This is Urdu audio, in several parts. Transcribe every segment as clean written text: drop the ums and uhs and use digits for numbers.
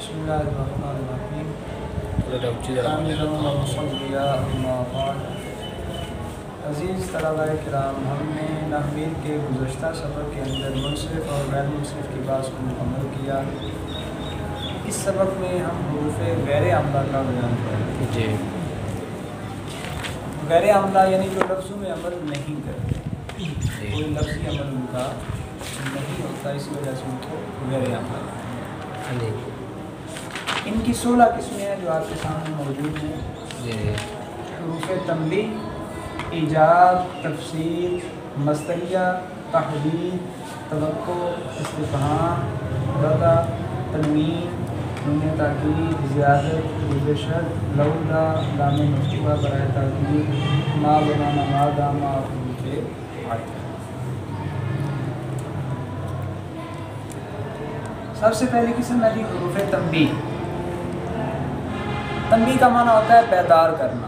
بسم اللہ الرحمن الرحیم عزیز طلباء کرام، ہم نے نحوی کے گزشتہ سبق کے اندر منصرف اور غیر منصرف کی بات کو مکمل کیا۔ اس سبق میں ہم حروف غیر عملہ کا بیان کریں گے۔ غیر عملہ یعنی جو لفظوں میں عمل نہیں کرتے، کوئی لفظی عمل ان کا نہیں ہوتا، اس وجہ سے ان کو غیر عملہ۔ ان کی 16 قسمیں ہیں جو آپ کے سامنے موجود ہیں۔ حروف تنبیہ، ایجاب، تفسیر، مصدریہ، تحویل، توقع، استفہام، رضا، تنوین، نون تاکید، زیادت، حروف شرط، لولا، لام مفتوحہ برائے تاکید، ما بنانا، ما داما اور حروف عطف۔ سب سے پہلی قسم ہے حروف تنبیہ۔ تنبیہ کا معنی ہوتا ہے بیدار کرنا۔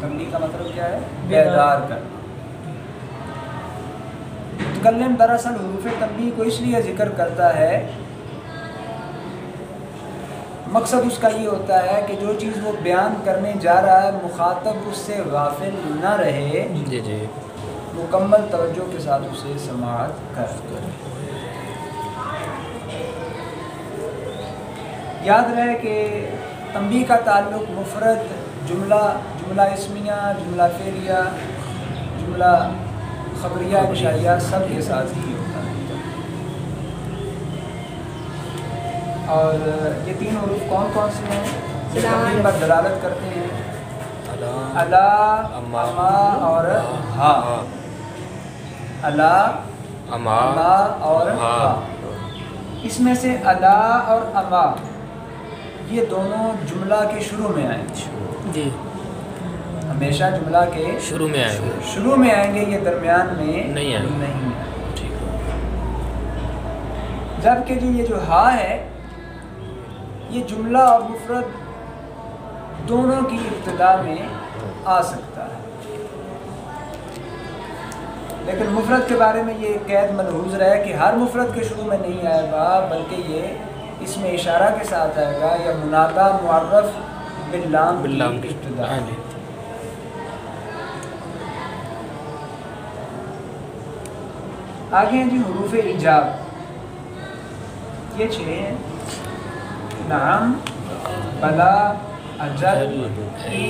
تنبیہ کا مطلب کیا ہے؟ بیدار کرنا۔ متکلم دراصل حروف تنبیہ کو اس لیے ذکر کرتا ہے، مقصد اس کا یہ ہوتا ہے کہ جو چیز وہ بیان کرنے جا رہا ہے مخاطب اس سے غافل نہ رہے، مکمل توجہ کے ساتھ اسے سماعت کرے۔ یاد رہے کہ تنبیہ کا تعلق مفرد، جملہ اسمیہ، جملہ فعلیہ، جملہ خبریہ، انشائیہ سب کے ساتھ ہی ہوتا ہے۔ اور یہ تین حروف کون کون سے ہیں جو تنبیہ پر دلالت کرتے ہیں؟ الا، اما اور ہا۔ الا، اما اور ہا۔ اس میں سے الا اور اما یہ دونوں جملہ کے شروع میں آئیں گے۔ ہمیشہ جملہ کے شروع میں آئیں گے، یہ درمیان میں نہیں آئیں گے۔ جبکہ یہ جو ہا ہے یہ جملہ اور مفرد دونوں کی ابتدا میں آ سکتا ہے، لیکن مفرد کے بارے میں یہ قید ملحوظ رہے کہ ہر مفرد کے شروع میں نہیں آئے گا، بلکہ یہ اس میں اشارہ کے ساتھ آئے گا، یا منادا معرف باللام کی ابتدا۔ آگے ہیں حروف ایجاب۔ یہ 6 ہیں: نعم، بلا، اجل، ای،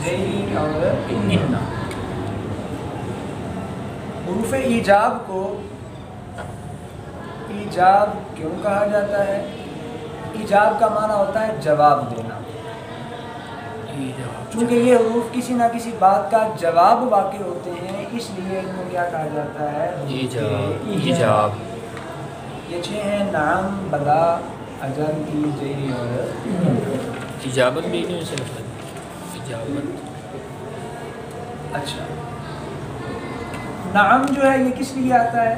جی اور انا۔ حروف ایجاب کو ایجاب کیوں کہا جاتا ہے؟ ایجاب کا معنی ہوتا ہے جواب دینا۔ چونکہ یہ حروف کسی نہ کسی بات کا جواب واقع ہوتے ہیں، اس لیے ان کو کیا کہا جاتا ہے؟ ایجاب۔ یہ 6 ہیں: نعم، بلا، اجل، ای، جی اور اجابت بھی نہیں صرف اجابت۔ اچھا، نعم جو ہے یہ کس لیے آتا ہے؟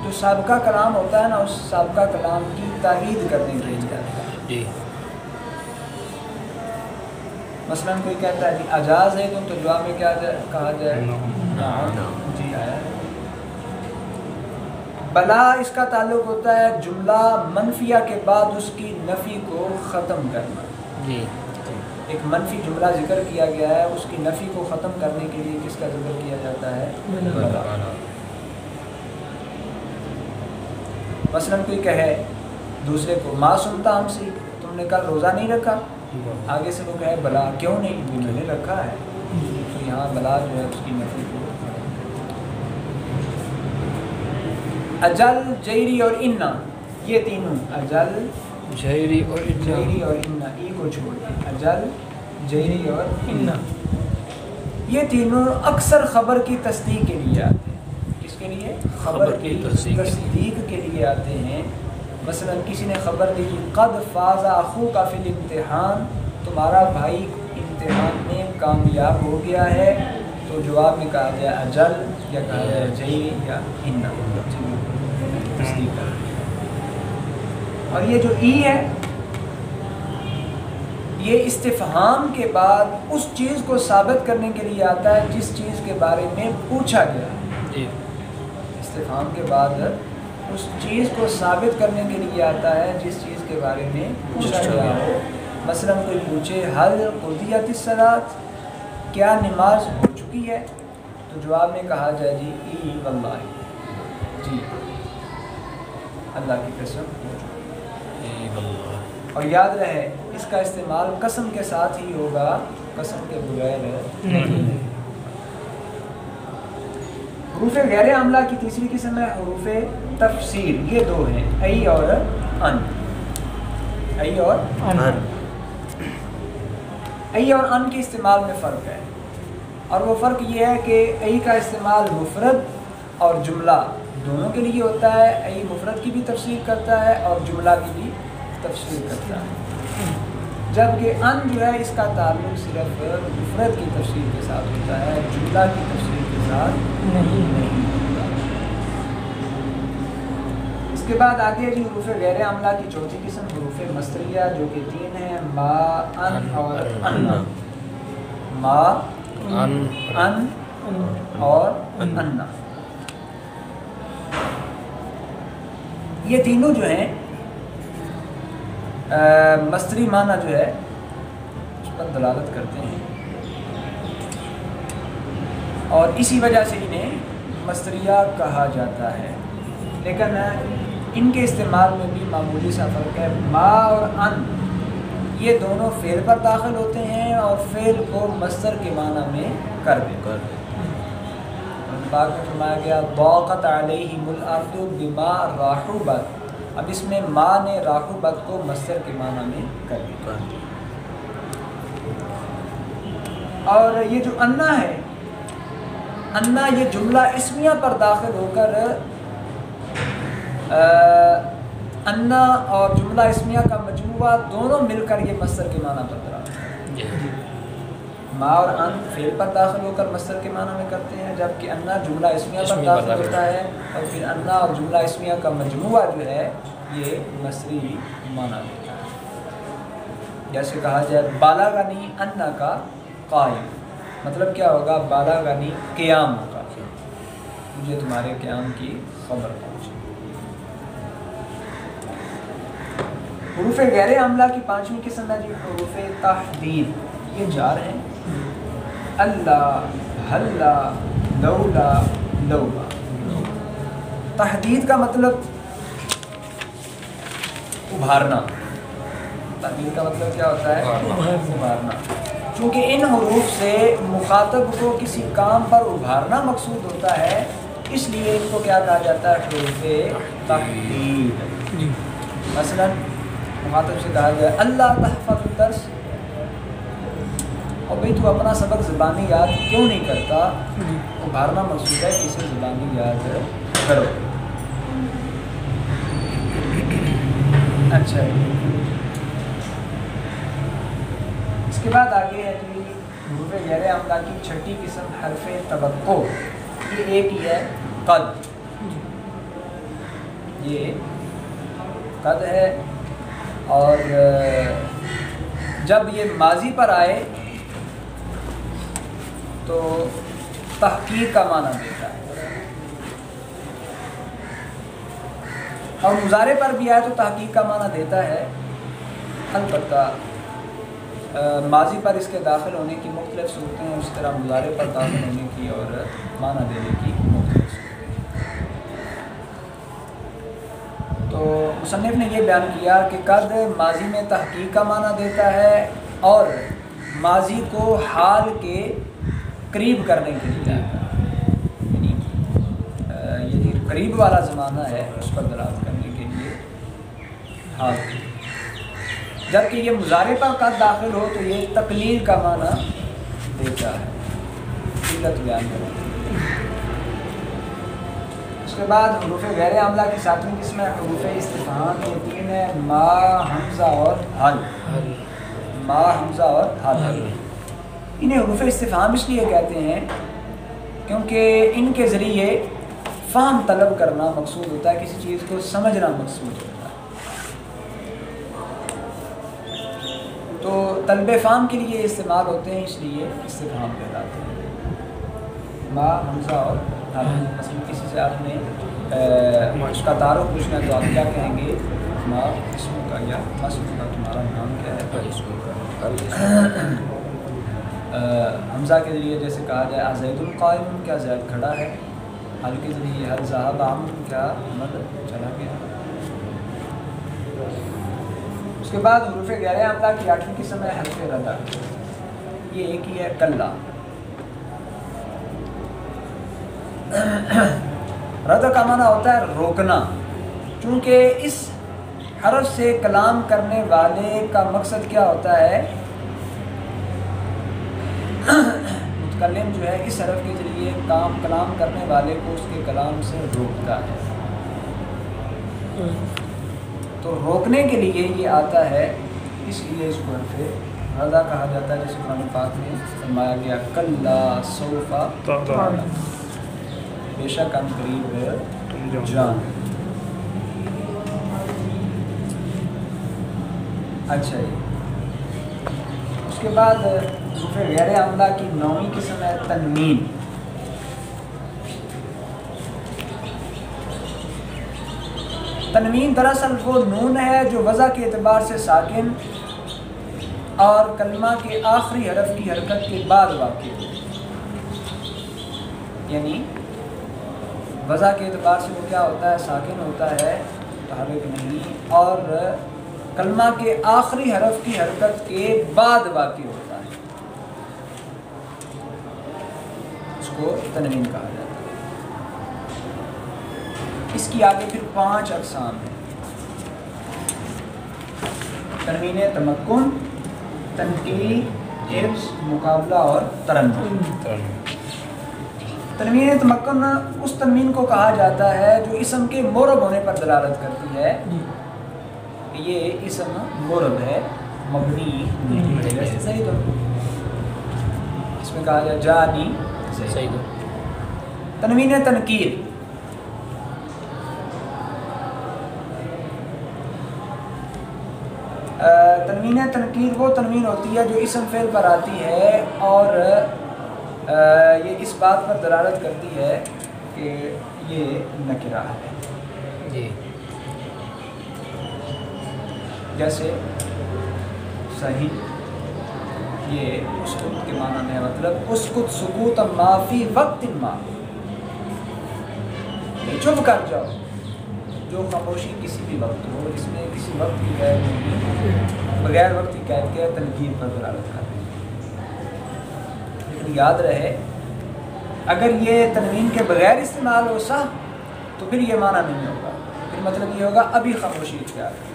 جو سابقہ کلام ہوتا ہے نا، اس سابقہ کلام کی تائید کرنے کے لیے آتا ہے۔ مثلا کوئی کہتا ہے کہ اجاز ہے تو جواب میں کیا کہا جائے؟ نعم، جی آیا۔ بلا اس کا تعلق ہوتا ہے جملہ منفیہ کے بعد اس کی نفی کو ختم کرنا۔ ایک منفی جملہ ذکر کیا گیا ہے، اس کی نفی کو ختم کرنے کے لیے کس کا ذکر کیا جاتا ہے؟ بلا۔ مثلا کوئی کہے دوسرے کو ما سنتا ہم سے، تم نے کل روزہ نہیں رکھا، آگے سے وہ کہے بلا کیوں نہیں، میں نے رکھا ہے، تو یہاں بلا جو ہے اس کی نفی کو۔ اجل، جیری اور انا، یہ تینوں اجل، جیری اور انا، ای کو چھوڑ دیں، اجل، جیری اور انا، یہ تینوں اکثر خبر کی تصدیق کے لیے آتے ہیں۔ کس کے لیے؟ خبر کی تصدیق کے لیے آتے ہیں۔ مثلا کسی نے خبر دی کہ قد فاز اخوک فی الامتحان، تمہارا بھائی امتحان میں کامیاب ہو گیا ہے، تو جواب میں کہا جائے اجل، یا کہا جائے جیری یا انا، تصدیق کر۔ اور یہ جو ای ہے یہ استفہام کے بعد اس چیز کو ثابت کرنے کے لیے آتا ہے جس چیز کے بارے میں پوچھا گیا۔ استفہام کے بعد اس چیز کو ثابت کرنے کے لیے آتا ہے جس چیز کے بارے میں پوچھا گیا ہو. مثلاً کوئی پوچھے حل قضیت الصلاۃ، کیا نماز ہو چکی ہے؟ تو جواب میں کہا جائے جی ای واللہ، جی اللہ کی قسم ہو چکی ہے. اور یاد رہے اس کا استعمال قسم کے ساتھ ہی ہوگا، قسم کے بغیر نہیں. حروف غیر عاملہ کی تیسری قسم ہے حروف تفسیر. یہ دو ہیں، ای اور ان. ای اور ای اور ان کے استعمال میں فرق ہے، اور وہ فرق یہ ہے کہ ای کا استعمال مفرد اور جملہ دونوں کے لیے ہوتا ہے. ای مفرد کی بھی تفسیر کرتا ہے اور جملہ کی بھی تفسیر کرتا ہے، جبکہ ان جو ہے اس کا تعلق صرف مفرد کی تفسیر کے ساتھ ہوتا ہے، جملہ کی تفسیر کے ساتھ نہیں ہوتا. اس کے بعد آگے جی حروف غیر عاملہ کی چوتھی قسم حروف مصدریہ، جو کہ تین ہیں، ما، ان اور انا. ما، ان اور انا. یہ تینوں جو ہیں مصدری معنی جو ہے اس پر دلالت کرتے ہیں، اور اسی وجہ سے انہیں مصدریہ کہا جاتا ہے. لیکن ان کے استعمال میں بھی معمولی سا فرق ہے. ما اور ان یہ دونوں فعل پر داخل ہوتے ہیں اور فعل کو مصدر کے معنی میں کر دیتے ہیں. پاک میں فرمایا گیا ضاقت علیہم الارض بما رحبت. اب اس میں ما نے رحبت کو مصدر کے معنی میں کر دیا. اور یہ جو انا ہے، انا یہ جملہ اسمیہ پر داخل ہو کر انا اور جملہ اسمیہ کا مجموعہ دونوں مل کر یہ مصدر کے معنی پر دراصل ہے. ما اور ان فعل پر داخل ہو کر مصدر کے معنی میں کرتے ہیں، جبکہ انا جملہ اسمیہ پر داخل ہوتا ہے، اور پھر انا اور جملہ اسمیہ کا مجموعہ جو ہے یہ مصدری معنی دیتا ہے. جیسے کہا جائے بالغنی انا کا قائم، مطلب کیا ہوگا؟ بالغنی قیام کا، مجھے تمہارے قیام کی خبر پہنچی. حروف غیر عاملہ کی پانچویں قسم ہے جی حروف تحدید. یہ چار ہیں، اللہ، حلا، لولا، لولا. تحدید کا مطلب ابھارنا. تحدید کا مطلب کیا ہوتا ہے؟ ابھارنا. چونکہ ان حروف سے مخاطب کو کسی کام پر ابھارنا مقصود ہوتا ہے، اس لیے ان کو کیا کہا جاتا ہے؟ حروف تحدید. مثلا مخاطب سے کہا جائے اللہ تحفظ الدرس، اور بھئی تو اپنا سبق زبانی یاد کیوں نہیں کرتا؟ ابھارنا مقصود ہے کہ اسے زبانی یاد کرو. اچھا، اس کے بعد آگے ہے جی حروف غیر عاملہ کی چھٹی قسم حرف توقع. یہ ایک ہی ہے، قد. یہ قد ہے، اور جب یہ ماضی پر آئے تو تحقیق کا معنی دیتا ہے، اور مضارع پر بھی آئے تو تحقیق کا معنی دیتا ہے. البتہ ماضی پر اس کے داخل ہونے کی مختلف صورتیں ہیں، اس طرح مضارع پر داخل ہونے کی اور معنی دینے کی مختلف صورتیں. تو مصنف نے یہ بیان کیا کہ قد ماضی میں تحقیق کا معنی دیتا ہے، اور ماضی کو حال کے قریب کرنے کے لیے، یعنی یہ جو قریب والا زمانہ ہے اس پر دلالت کرنے کے لیے حال. جبکہ یہ مضارع پر قد داخل ہو تو یہ تقلیل کا معنی دیتا ہے. علت بیان کرتے ہیں. اس کے بعد حروف غیر عاملہ کی ساتویں قسم ہے حروف استفہام. یہ تین ہے، ما، حمزہ اور حل. ما، حمزہ اور حل. انہیں حروف استفہام اس لیے کہتے ہیں کیونکہ ان کے ذریعے فہم طلب کرنا مقصود ہوتا ہے، کسی چیز کو سمجھنا مقصود ہوتا ہے. تو طلب فہم کے لیے استعمال ہوتے ہیں، اس لیے استفہام کہلاتے ہیں. ما، حمزہ اور حل. مثلا کسی سے آپ نے اس کا تعارف پوچھنا تو آپ کیا کہیں گے؟ ما اسم کا یا اسم کا تمہارا نام کیا ہے؟ حمزہ کے ذریعے جیسے کہا جائے ازید القائم، کیا زید کھڑا ہے؟ حل کے ذریعے حل ذهب عمرو، کیا عمر چلا گیا؟ اس کے بعد حروف غیر حمزہ کی 8ویں قسم ہے حرف ردع، یہ ایک ہی ہے کلا۔ ردع کا معنی ہوتا ہے روکنا، چونکہ اس حرف سے کلام کرنے والے کا مقصد کیا ہوتا ہے؟ متکلم جو ہے اس حرف کے ذریعے کلام کرنے والے کو اس کے کلام سے روکتا ہے، تو روکنے کے لیے یہ آتا ہے، اس لیے اس کو حرف ردع کہا جاتا ہے، جیسے قرآن پاک میں فرمایا گیا کلا سوف تعلمون، بے شک ہم قریب جان۔ اچھا جی، اس کے بعد حروف غیر حمزہ کی 9ویں قسم ہے تنوین۔ تنوین دراصل وہ نون ہے جو وضع کے اعتبار سے ساکن اور کلمہ کے آخری حرف کی حرکت کے بعد واقع ہو، یعنی وضع کے اعتبار سے وہ کیا ہوتا ہے؟ ساکن ہوتا ہے، متحرک نہیں، اور کلمہ کے آخری حرف کی حرکت کے بعد واقع ہوتا ہے، اس کو تنوین کہا جاتا ہے۔ اس کی آگے پھر 5 اقسام ہیں: تنوین تمکن، تنقیح، حفظ، مقابلہ اور ترنم۔ تنوین تمکن اس تنوین کو کہا جاتا ہے جو اسم کے مورب ہونے پر دلالت کرتی ہے، یہ اسم مورب ہے، مبنی زید، اس میں کہا جائے جانی زید۔ تنوین تنکیر، تنوین تنکیر وہ تنوین ہوتی ہے جو اسم فعل پر آتی ہے اور یہ اس بات پر دلالت کرتی ہے کہ یہ نکرہ ہے جی، جیسے صحیح، یہ اسکت کے معنی میں، مطلب اسکت سکوت ما فی وقت ما، چپ کر جاؤ جو خاموشی کسی بھی وقت ہو، اس میں کسی وقت کی قید نہیں، بغیر وقت کی قید کے تنقید پر دلالت کرتی ہے۔ لیکن یاد رہے اگر یہ تنوین کے بغیر استعمال ہو سا تو پھر یہ معنی نہیں ہوگا، پھر مطلب یہ ہوگا ابھی خاموشی اختیار ہے۔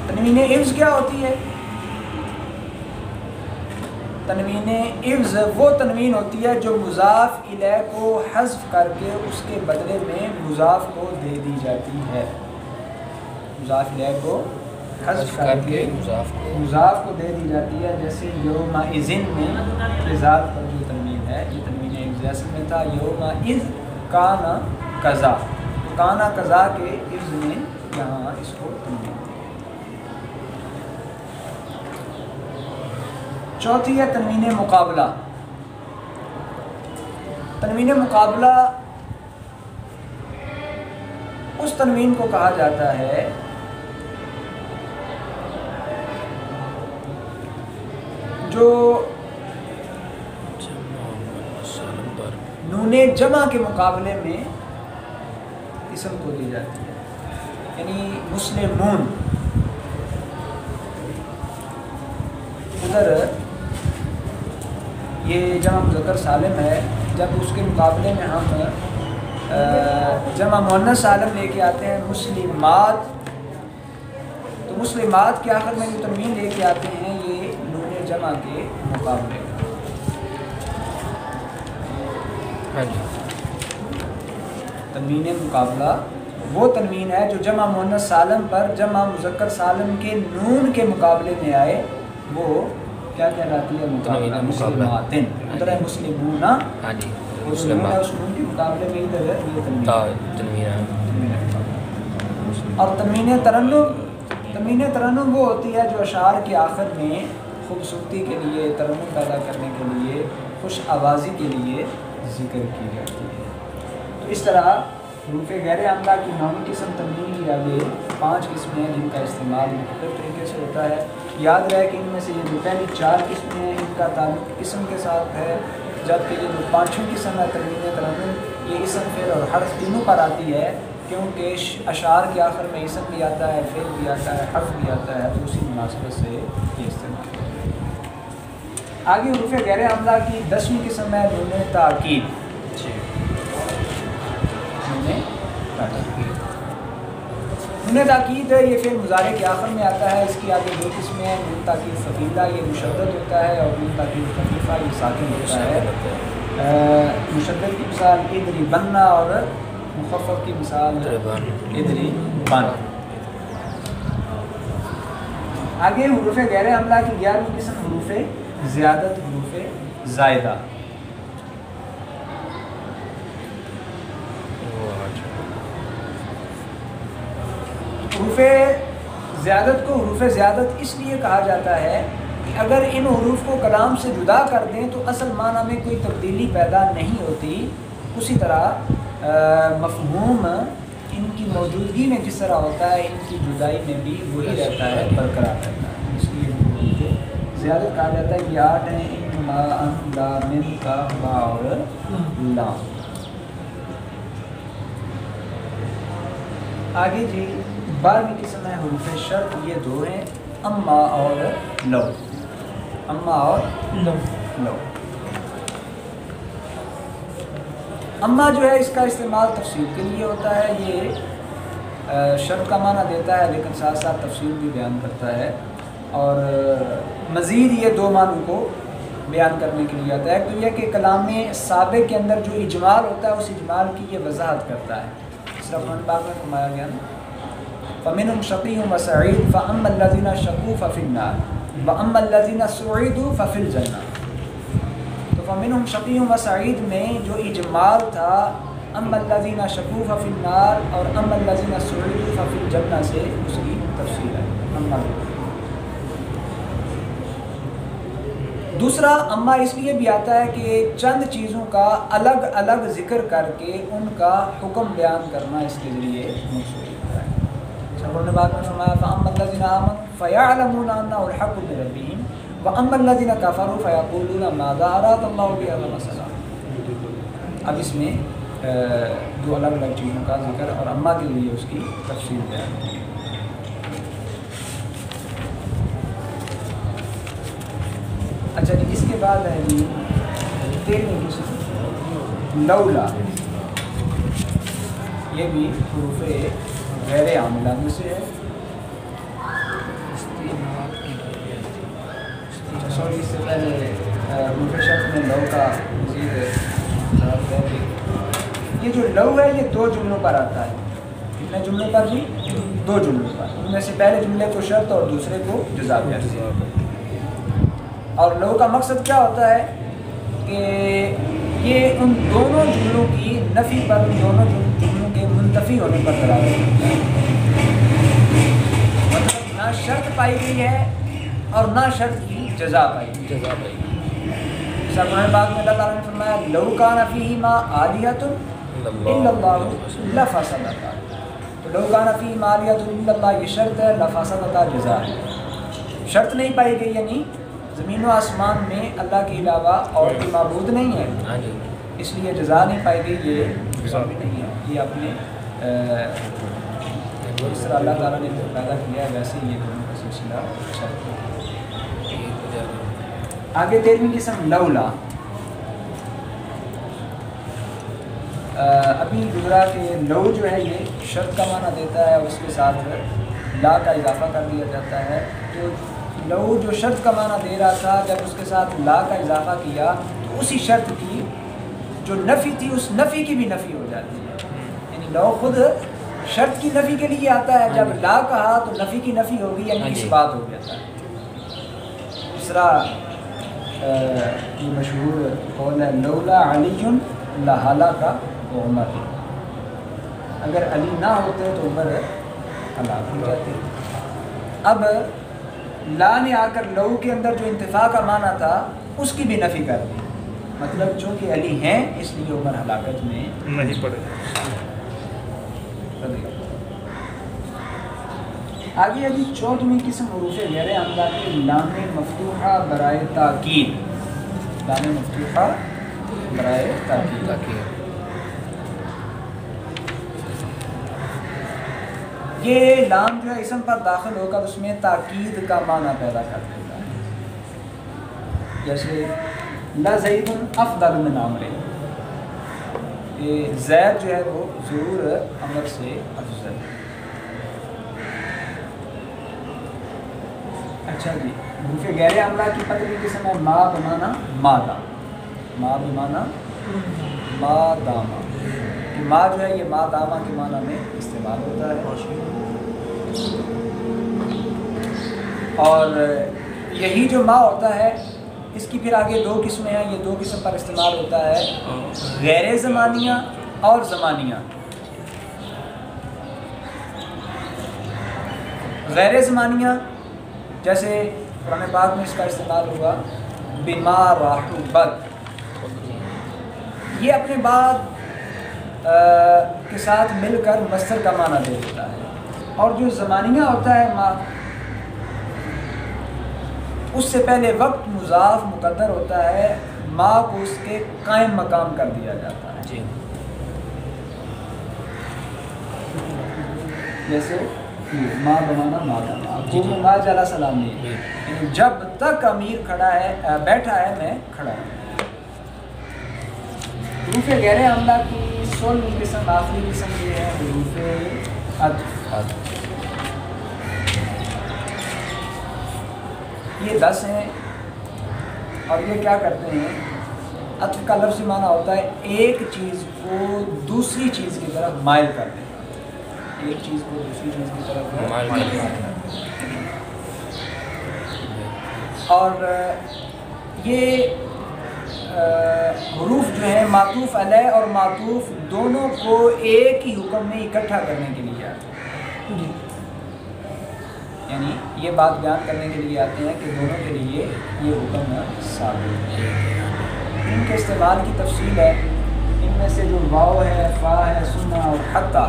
تنوین عوض کیا ہوتی ہے؟ تنوین عوض وہ تنوین ہوتی ہے جو مضاف الیہ کو حذف کر کے اس کے بدلے میں مضاف کو دے دی جاتی ہے، مضاف الیہ کو حذف کر کے مضاف کو دے دی جاتی ہے، جیسے یومئذ میں ذات پر جو تنوین ہے، یہ تنوین عوض اصل میں تھا یومئذ کان کذا، کان کذا کے عوض میں یہاں اس کو تنوین۔ چوتھی ہے تنوین مقابلہ۔ تنوین مقابلہ اس تنوین کو کہا جاتا ہے جو نون جمع کے مقابلے میں اسم کو دی جاتی ہے، یعنی مسلمون، ادھر یہ جمع مذکر سالم ہے، جب اس کے مقابلے میں ہم جمع مؤنث سالم لے کے آتے ہیں مسلمات، تو مسلمات کے آخر میں جو تنوین لے کے آتے ہیں یہ نون جمع کے مقابلے میں۔ تنوین مقابلہ وہ تنوین ہے جو جمع مؤنث سالم پر جمع مذکر سالم کے نون کے مقابلے میں آئے، وہ کیا کہلاتی ہے؟ مقابلہ۔ مسلماتن ادھر ہے مسلمون، اس نون کے مقابلے میں ادھر ہے یہ تنوین۔ اور تنوین ترنم، تنوین ترنم وہ ہوتی ہے جو اشعار کے آخر میں خوبصورتی کے لیے، ترنم پیدا کرنے کے لیے، خوش آوازی کے لیے ذکر کی جاتی ہے۔ اس طرح حروف غیر حاملہ کی نویں قسم تنوین کی آگے 5 قسمیں ہیں جن کا استعمال مختلف طریقے سے ہوتا ہے. یاد رہے کہ ان میں سے یہ جو پہلی 4 قسمیں ہیں ان کا تعلق قسم کے ساتھ ہے، جبکہ یہ جو 5ویں قسم ہے تنوین ترنم یہ اسم فعل اور حرف تینوں پر آتی ہے، کیونکہ اشعار کے آخر میں اسم بھی آتا ہے، فعل بھی آتا ہے، حرف بھی آتا ہے، تو اسی مناسبت سے یہ استعمال ہے. آگے حروف غیر حاملہ کی 10ویں قسم ہے نون تاکید. نون تاکید یہ فعل مضارع کے آخر میں آتا ہے. اس کی آگے 2 قسمیں ہیں، نون تاکید ثقیلہ یہ مشدد ہوتا ہے، اور نون تاکید خفیفہ یہ ساکن ہوتا ہے. مشدد کی مثال ادری بننا اور مخفف کی مثال ادری بن. آگے حروف غیر حاملہ کی 11ویں قسم حروف زیادت، حروف زائدہ. حروف زیادت کو حروف زیادت اس لیے کہا جاتا ہے کہ اگر ان حروف کو کلام سے جدا کر دیں تو اصل معنی میں کوئی تبدیلی پیدا نہیں ہوتی. اسی طرح مفہوم ان کی موجودگی میں جس طرح ہوتا ہے ان کی جدائی میں بھی وہی رہتا ہے، برقرار رہتا ہے. اس لیے حروف زیادت کہا جاتا ہے. یہ 8 ہیں، ان، ما، ان، لا، من، کا، با اور لام. آگے جی 12ویں قسم ہے حروف شرط. یہ 2 ہیں، اما اور لو. اما اور لو. اما جو ہے اس کا استعمال تفسیر کے لیے ہوتا ہے. یہ شرط کا معنی دیتا ہے لیکن ساتھ ساتھ تفسیر بھی بیان کرتا ہے، اور مزید یہ 2 معنوں کو بیان کرنے کے لیے آتا ہے. ایک تو یہ کہ کلام سابق کے اندر جو اجمال ہوتا ہے اس اجمال کی یہ وضاحت کرتا ہے. اس طرح قرآن پاک میں فرمایا گیا نا فَمِنْهُمْ شَقِيٌّ وَسَعِيدٌ فَأَمَّا الَّذِينَ شَقُوا فَفِي النَّارِ وَأَمَّا الَّذِينَ سُعِدُوا فَفِي الْجَنَّةِ. تو فَمِنْهُمْ شَقِيٌّ وَسَعِيدٌ میں جو اجمال تھا أَمَّا الَّذِينَ شَقُوا فَفِي النَّارِ اور أَمَّا الَّذِينَ سُعِدُوا فَفِي الْجَنَّةِ سے اس کی تفصیل ہے. اما دوسرا اما اس لیے بھی آتا ہے کہ چند چیزوں کا الگ الگ ذکر کر کے ان کا حکم بیان کرنا اس کے ذریعے منسوخ ہوتا ہے. قرآن پاک میں فرمایا فَأَمَّا الَّذِينَ آمَنُوا فَيَعْلَمُونَ أَنَّهُ الْحَقُّ مِن رَّبِّهِمْ وَأَمَّا الَّذِينَ كَفَرُوا فَيَقُولُونَ مَاذَا أَرَادَ اللَّهُ بِهَذَا مَثَلًا. اب اس میں 2 الگ الگ چیزوں کا ذکر اور اما کے لیے اس کی تفصیل بیان کی. اچھا جی، اس کے بعد ہے جی 13ویں قسم لولا. یہ بھی حروف غیر حاملہ میں سے ہے. سوری اس سے پہلے حروف شرط میں لو کا مزید یہ جو لو ہے یہ 2 جملوں پر آتا ہے. کتنے جملوں پر جی؟ 2 جملوں پر. ان میں سے پہلے جملے کو شرط اور دوسرے کو جزا کہتے ہیں. اور لو کا مقصد کیا ہوتا ہے کہ یہ ان دونوں جملوں کی نفی پر، ان دونوں جملوں کے منتفی ہونے پر دلالت کرتا ہے. مطلب نہ شرط پائی گئی ہے اور نہ شرط کی جزا پائی گئی. قرآن پاک میں اللہ تعالیٰ نے فرمایا لو کان فیہما آلیۃ الا اللہ لفسدتا. تو لو کان فیہما آلیۃ الا اللہ یہ شرط ہے، لفسدتا جزا ہے. شرط نہیں پائی گئی یعنی زمین و آسمان میں اللہ کے علاوہ اور کوئی معبود نہیں ہے، اس لیے جزا نہیں پائی گئی. یہ جزا بھی نہیں ہے، یہ اپنے جس طرح اللہ تعالیٰ نے پیدا کیا ہے ویسے یہ دونوں کا سلسلہ چلتا ہے. آگے 13ویں قسم لولا. ابھی گزرا کہ لو جو ہے یہ شرط کا معنی دیتا ہے اور اس کے ساتھ لا کا اضافہ کر دیا جاتا ہے. تو لو جو شرط کا معنی دے رہا تھا جب اس کے ساتھ لا کا اضافہ کیا تو اسی شرط کی جو نفی تھی اس نفی کی بھی نفی ہو جاتی ہے. یعنی لو خود شرط کی نفی کے لیے آتا ہے، جب لا کہا تو نفی کی نفی ہوگی یعنی اس بات ہو جاتا ہے. اس طرح یہ مشہور قول ہے لولا علی لہلک عمر. اگر علی نہ ہوتے تو عمر ہلاک ہو جاتے. اب لا نے آ کر لو کے اندر جو انتفاع کا معنی تھا اس کی بھی نفی کر دی. مطلب چونکہ علی ہیں اس لیے عمر ہلاکت میں نہیں پڑے. آگے ابھی 14ویں قسم حروف غیر حمزہ کے لام مفتوحہ برائے تاکید. لام مفتوحہ برائے تاکید. یہ لام جو ہے اسم پر داخل ہو کر اس میں تاکید کا معنی پیدا کر دیتا ہے. جیسے لا زید افضل من عمر. زید جو ہے وہ ضرور عمر سے افضل ہے. اچھا جی، حروف غیر حمزہ کی 15ویں قسم ہے ما بمانا مادہ. ما بمانا مادامہ. ما جو ہے یہ مادامہ کے معنی میں استعمال ہوتا ہے. اور یہی جو ما ہوتا ہے اس کی پھر آگے 2 قسمیں ہیں. یہ 2 قسم پر استعمال ہوتا ہے، غیر زمانیہ اور زمانیہ. غیر زمانیہ جیسے قرآن پاک میں اس کا استعمال ہوگا بما رحبت. یہ اپنے بعد کے ساتھ مل کر مصدر کا معنی دے دیتا ہے. اور جو زمانیہ ہوتا ہے ما، اس سے پہلے وقت مضاف مقدر ہوتا ہے، ما کو اس کے قائم مقام کر دیا جاتا ہے. جی. جیسے ما بمانا مادامہ. کو ما جلا سلام نہیں، یعنی جب تک امیر کھڑا ہے بیٹھا ہے میں کھڑا ہوں. حروف غیر حمزہ کی 16ویں قسم آخری قسم یہ ہے حروف عطف. یہ 10 ہیں اور یہ کیا کرتے ہیں؟ عطف کا لفظی معنی ہوتا ہے ایک چیز کو دوسری چیز کی طرف مائل کر دینا. ایک چیز کو دوسری چیز کی طرف مائل کر دینا. اور یہ حروف جو ہیں معطوف علیہ اور معطوف دونوں کو ایک ہی حکم میں اکٹھا کرنے کے لیے آتے ہیں. یعنی یہ بات بیان کرنے کے لیے آتے ہیں کہ دونوں کے لیے یہ حکم ثابت ہے. ان کے استعمال کی تفصیل ہے. ان میں سے جو واو ہے، فا ہے، سنہ اور حتی،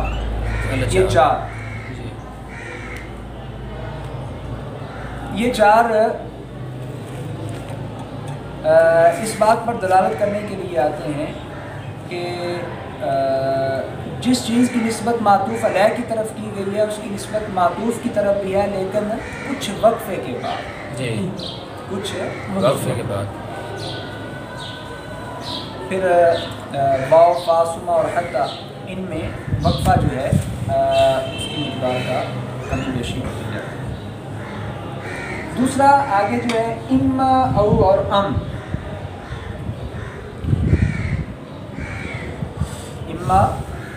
یہ 4 اس بات پر دلالت کرنے کے لیے آتے ہیں کہ جس چیز کی نسبت معطوف علیہ کی طرف کی گئی ہے اس کی نسبت معطوف کی طرف بھی ہے، لیکن کچھ وقفے کے بعد. جی. کچھ وقفے کے بعد. پھر واو، فا، سما اور حتی ان میں وقفہ جو ہے اس کی مقدار کا کمی بیشی ہوتی ہے. دوسرا آگے جو ہے اما، او اور ام. اما،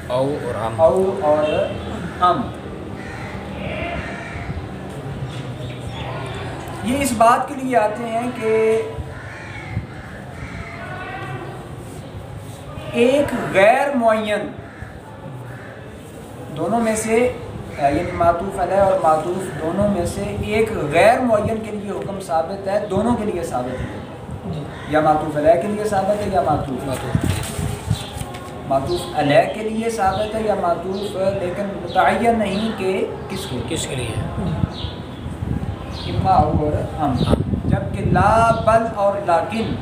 او اور ام. او اور ام. یہ اس بات کے لیے آتے ہیں کہ ایک غیر معین دونوں میں سے، یعنی معطوف علیہ اور معطوف دونوں میں سے ایک غیر معین کے لیے حکم ثابت ہے، دونوں کے لیے ثابت ہے. یا معطوف علیہ کے لیے ثابت ہے یا معطوف علیہ کے لیے ثابت ہے یا معطوف، لیکن متعین نہیں کہ کس کے لیے. اما، او اور ہم. جبکہ لا، بل اور لیکن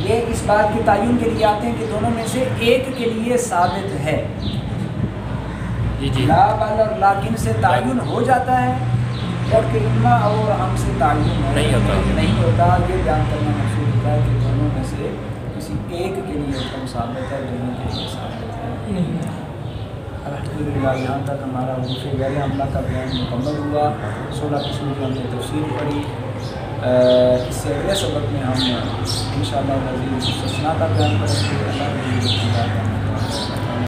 یہ اس بات کے تعین کے لیے آتے ہیں کہ دونوں میں سے ایک کے لیے ثابت ہے. لا، بل اور لیکن سے تعین ہو جاتا ہے، جبکہ اما، او اور ہم سے تعین نہیں ہوتا. یہ بیان کرنا مقصود ہوتا ہے کہ دونوں میں سے کسی ایک کے لیے حکم ثابت ہے، دونوں کے لیے ثابت ہے. الحمدللہ یہاں تک ہمارا حروف غیر حمزہ کا بیان مکمل ہوا. 16 قسم کی ہم نے تفصیل پڑھی. اس سے اگلے سبق میں ہم انشاءاللہ مزید مستثنیٰ کا بیان کریں گے. اللہ